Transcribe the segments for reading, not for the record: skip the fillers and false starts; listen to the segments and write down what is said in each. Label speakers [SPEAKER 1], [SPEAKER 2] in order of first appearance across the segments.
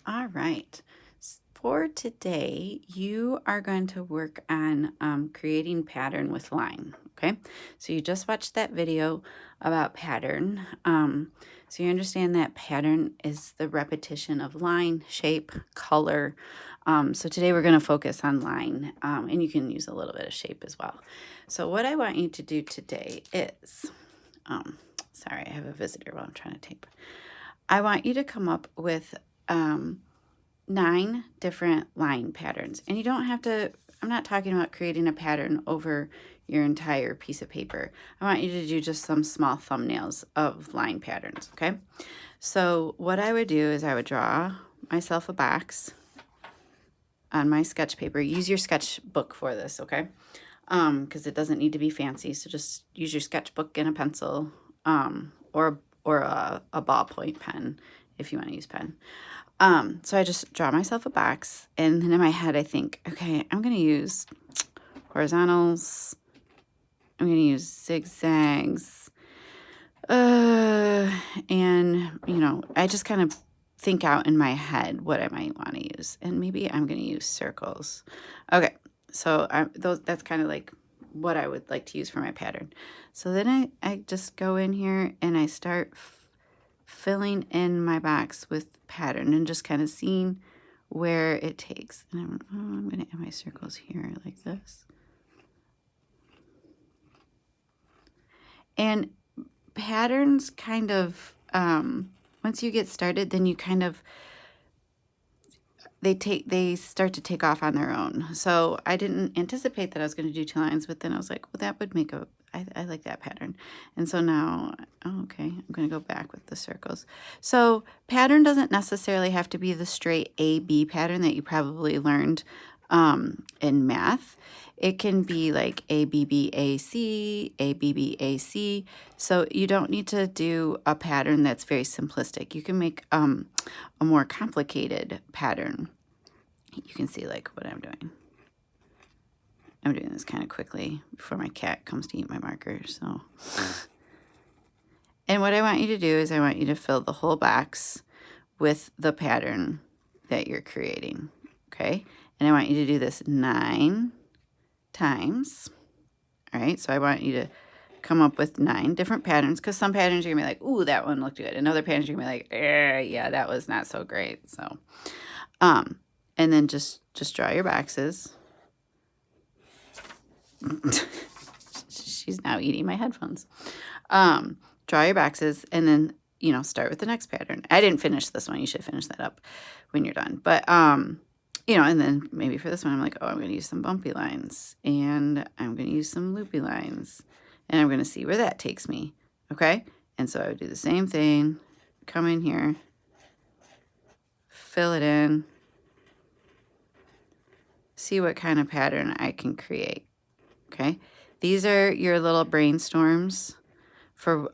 [SPEAKER 1] All right. For today, you are going to work on creating pattern with line. Okay. So you just watched that video about pattern. So you understand that pattern is the repetition of line, shape, color. So today we're going to focus on line, and you can use a little bit of shape as well. So what I want you to do today is, sorry, I have a visitor while I'm trying to tape. I want you to come up with 9 different line patterns. And you don't have to, I'm not talking about creating a pattern over your entire piece of paper. I want you to do just some small thumbnails of line patterns, okay? So what I would do is I would draw myself a box on my sketch paper. Use your sketchbook for this, okay? Because it doesn't need to be fancy. So just use your sketchbook and a pencil, or a ballpoint pen if you want to use pen. So I just draw myself a box, and then in my head I think, okay, I'm going to use horizontals, I'm going to use zigzags, and, I just kind of think out in my head what I might want to use, and maybe I'm going to use circles. Okay, so that's kind of like what I would like to use for my pattern. So then I just go in here and I start filling in my box with pattern and just kind of seeing where it takes. And I'm going to add my circles here like this. And patterns kind of, once you get started, then you kind of, they start to take off on their own. So I didn't anticipate that I was going to do 2 lines, but then I was like, well, that would make I like that pattern. And so now, okay, I'm going to go back with the circles. So pattern doesn't necessarily have to be the straight A-B pattern that you probably learned in math. It can be like A-B-B-A-C, A-B-B-A-C. So you don't need to do a pattern that's very simplistic. You can make a more complicated pattern. You can see like what I'm doing. I'm doing this kind of quickly before my cat comes to eat my marker. So, and what I want you to do is I want you to fill the whole box with the pattern that you're creating, okay? And I want you to do this 9 times, all right? So I want you to come up with 9 different patterns, because some patterns you're gonna be like, ooh, that one looked good. And other patterns you're gonna be like, yeah, that was not so great. So, and then just draw your boxes. She's now eating my headphones. Draw your boxes and then, start with the next pattern. I didn't finish this one. You should finish that up when you're done. But, and then maybe for this one, I'm like, oh, I'm going to use some bumpy lines and I'm going to use some loopy lines and I'm going to see where that takes me. Okay. And so I would do the same thing, come in here, fill it in, see what kind of pattern I can create. Okay. These are your little brainstorms for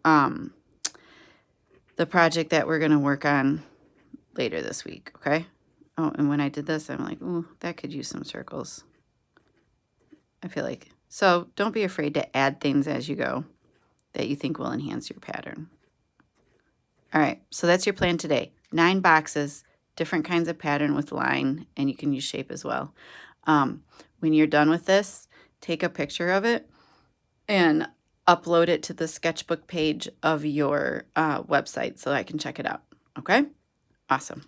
[SPEAKER 1] the project that we're going to work on later this week, okay? Oh, and when I did this, I'm like, ooh, that could use some circles. I feel like. So don't be afraid to add things as you go that you think will enhance your pattern. All right, so that's your plan today. 9 boxes, different kinds of pattern with line, and you can use shape as well. When you're done with this, take a picture of it and upload it to the sketchbook page of your website so I can check it out. Okay? Awesome.